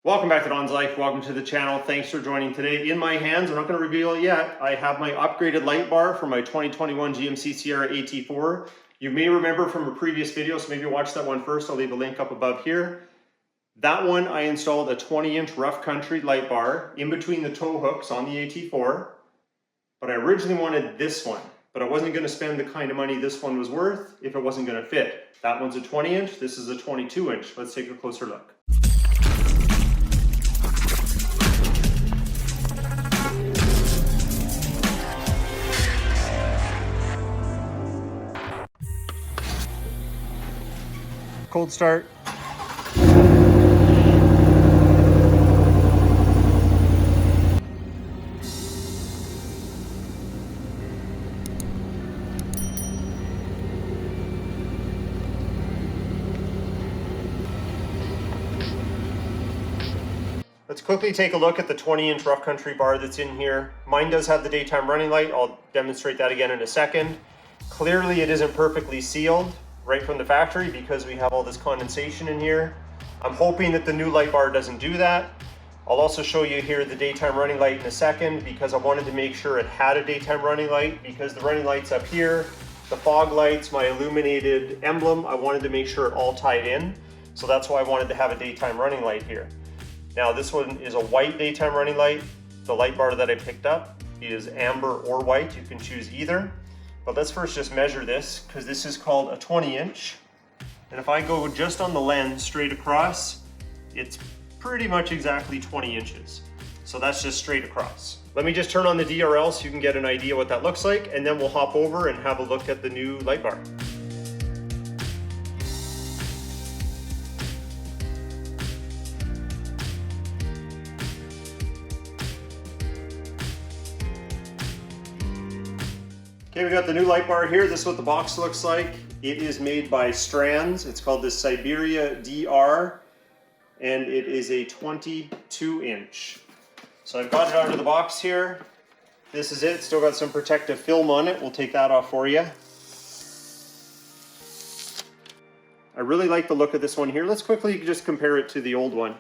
Welcome back to Don's Life. Welcome to the channel. Thanks for joining today. In my hands, I'm not going to reveal it yet, I have my upgraded light bar for my 2021 GMC Sierra AT4. You may remember from a previous video, so maybe watch that one first. I'll leave a link up above here. That one, I installed a 20-inch rough country light bar in between the tow hooks on the AT4. But I originally wanted this one, but I wasn't going to spend the kind of money this one was worth if it wasn't going to fit. That one's a 20-inch, this is a 22-inch. Let's take a closer look. Cold start. Let's quickly take a look at the 20-inch rough country bar that's in here. Mine does have the daytime running light. I'll demonstrate that again in a second. Clearly it isn't perfectly sealed right from the factory because we have all this condensation in here. I'm hoping that the new light bar doesn't do that. I'll also show you here the daytime running light in a second because I wanted to make sure it had a daytime running light because the running light's up here, the fog lights, my illuminated emblem, I wanted to make sure it all tied in. So that's why I wanted to have a daytime running light here. Now this one is a white daytime running light. The light bar that I picked up is amber or white, you can choose either. But let's first just measure this because this is called a 20-inch. And if I go just on the lens straight across, it's pretty much exactly 20 inches. So that's just straight across. Let me just turn on the DRL so you can get an idea what that looks like, and then we'll hop over and have a look at the new light bar. Okay, we got the new light bar here. This is what the box looks like. It is made by Strands. It's called the Siberia DR, and it is a 22-inch. So I've got it out of the box here. This is it. Still got some protective film on it. We'll take that off for you. I really like the look of this one here. Let's quickly just compare it to the old one.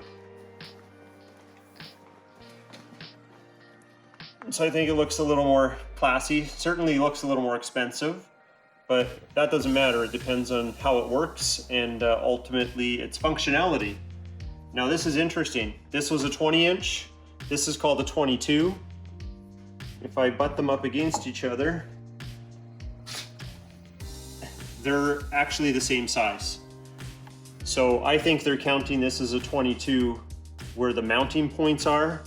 So I think it looks a little more classy. Certainly looks a little more expensive, but that doesn't matter. It depends on how it works and ultimately its functionality. Now this is interesting. This was a 20-inch. This is called a 22. If I butt them up against each other, they're actually the same size. So I think they're counting this as a 22 where the mounting points are.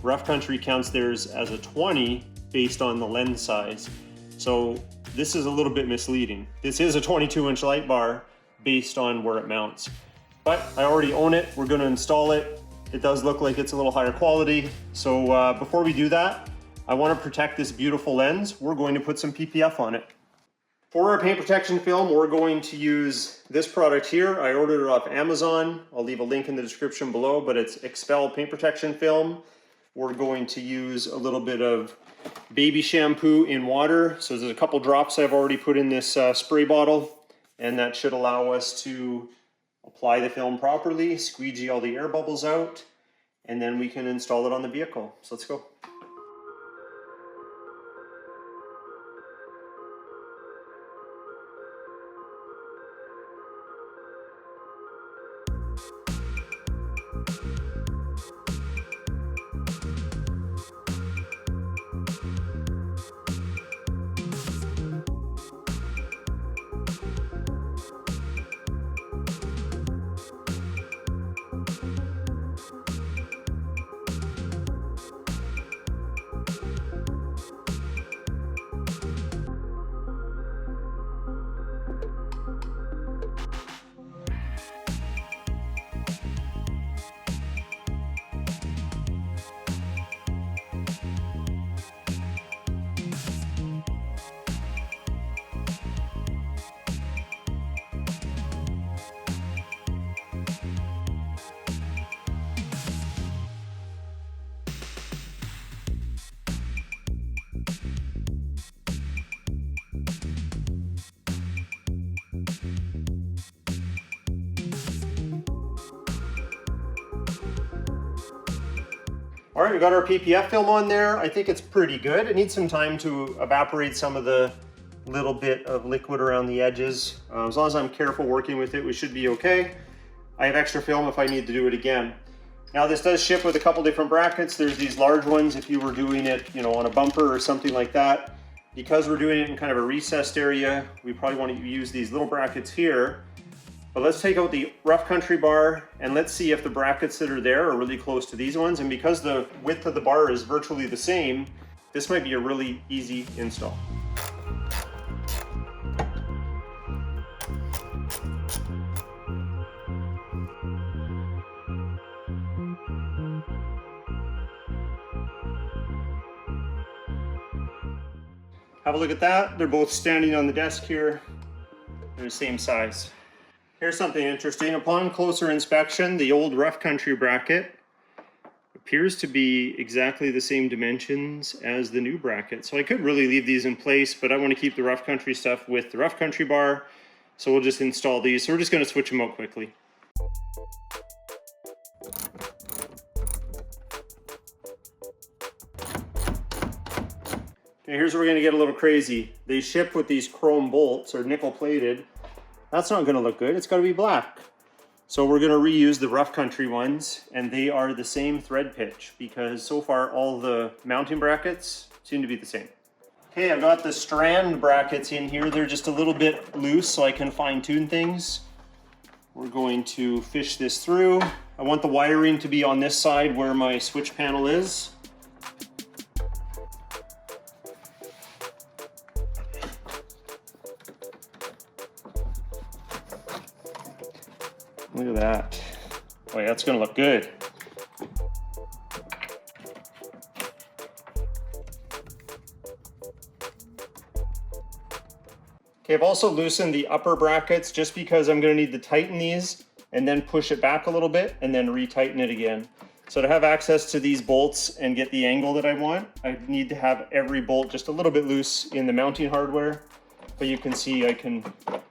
Rough Country counts theirs as a 20 based on the lens size. So this is a little bit misleading. This is a 22-inch light bar based on where it mounts. But I already own it. We're going to install it. It does look like it's a little higher quality. So before we do that, I want to protect this beautiful lens. We're going to put some PPF on it. For our paint protection film, we're going to use this product here. I ordered it off Amazon. I'll leave a link in the description below, but it's Expel paint protection film. We're going to use a little bit of baby shampoo in water. So there's a couple drops I've already put in this spray bottle, and that should allow us to apply the film properly, squeegee all the air bubbles out, and then we can install it on the vehicle. So let's go. All right, we got our PPF film on there. I think it's pretty good. It needs some time to evaporate some of the little bit of liquid around the edges. As long as I'm careful working with it, we should be okay. I have extra film if I need to do it again. Now this does ship with a couple different brackets. There's these large ones if you were doing it, you know, on a bumper or something like that. Because we're doing it in kind of a recessed area, we probably want to use these little brackets here. But let's take out the rough country bar and let's see if the brackets that are there are really close to these ones. And because the width of the bar is virtually the same, this might be a really easy install. Have a look at that. They're both standing on the desk here. They're the same size. Here's something interesting. Upon closer inspection, the old rough country bracket appears to be exactly the same dimensions as the new bracket. So I could really leave these in place, but I want to keep the rough country stuff with the rough country bar. So we'll just install these. So we're just going to switch them out quickly. Okay, here's where we're going to get a little crazy. They ship with these chrome bolts, or nickel plated. That's not going to look good. It's got to be black. So we're going to reuse the rough country ones, and they are the same thread pitch because so far all the mounting brackets seem to be the same. Okay, I've got the strand brackets in here. They're just a little bit loose so I can fine tune things. We're going to fish this through. I want the wiring to be on this side where my switch panel is. Look at that. Oh yeah, that's gonna look good. Okay, I've also loosened the upper brackets just because I'm gonna need to tighten these and then push it back a little bit and then retighten it again. So to have access to these bolts and get the angle that I want, I need to have every bolt just a little bit loose in the mounting hardware. But you can see I can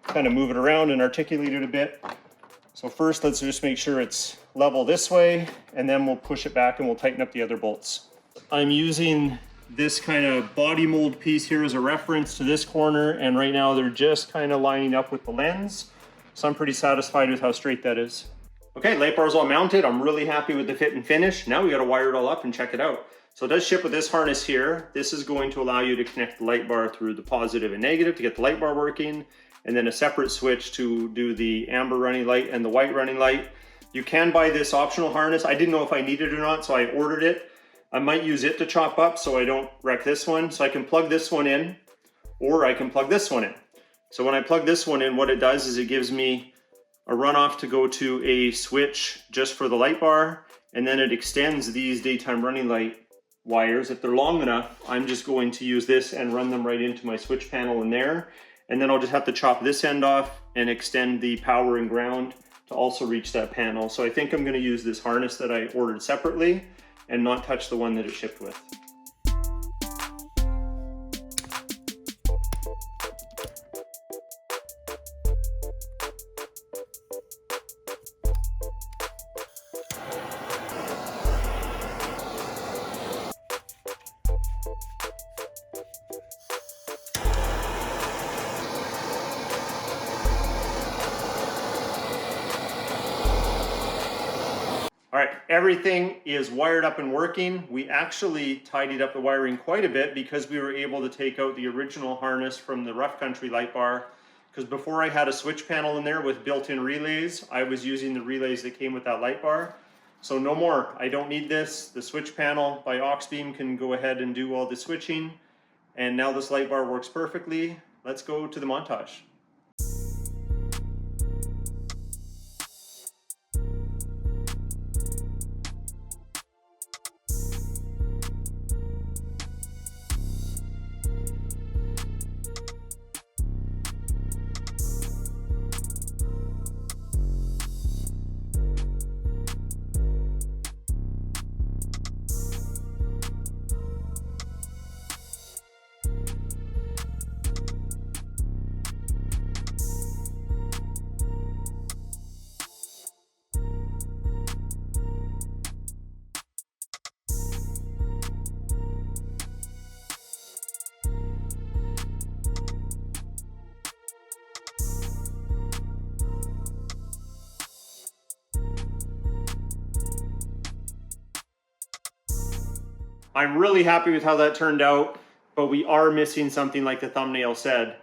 kind of move it around and articulate it a bit. So first, let's just make sure it's level this way, and then we'll push it back and we'll tighten up the other bolts. I'm using this kind of body mold piece here as a reference to this corner, and right now they're just kind of lining up with the lens. So I'm pretty satisfied with how straight that is. Okay, light bar's all mounted. I'm really happy with the fit and finish. Now we gotta wire it all up and check it out. So it does ship with this harness here. This is going to allow you to connect the light bar through the positive and negative to get the light bar working, and then a separate switch to do the amber running light and the white running light. You can buy this optional harness. I didn't know if I needed it or not, so I ordered it. I might use it to chop up so I don't wreck this one. So I can plug this one in, or I can plug this one in. So when I plug this one in, what it does is it gives me a runoff to go to a switch just for the light bar, and then it extends these daytime running light wires. If they're long enough, I'm just going to use this and run them right into my switch panel in there. And then I'll just have to chop this end off and extend the power and ground to also reach that panel. So I think I'm going to use this harness that I ordered separately and not touch the one that it shipped with. All right, everything is wired up and working. We actually tidied up the wiring quite a bit because we were able to take out the original harness from the rough country light bar. Because before I had a switch panel in there with built-in relays, I was using the relays that came with that light bar. So no more, I don't need this. The switch panel by Auxbeam can go ahead and do all the switching. And now this light bar works perfectly. Let's go to the montage. I'm really happy with how that turned out, but we are missing something like the thumbnail said.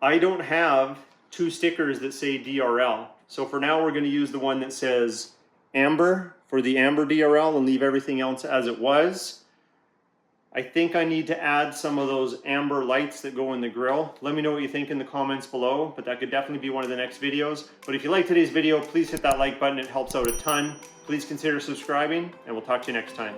I don't have 2 stickers that say DRL. So for now, we're going to use the one that says amber for the amber DRL and leave everything else as it was. I think I need to add some of those amber lights that go in the grill. Let me know what you think in the comments below, but that could definitely be one of the next videos. But if you like today's video, please hit that like button. It helps out a ton. Please consider subscribing, and we'll talk to you next time.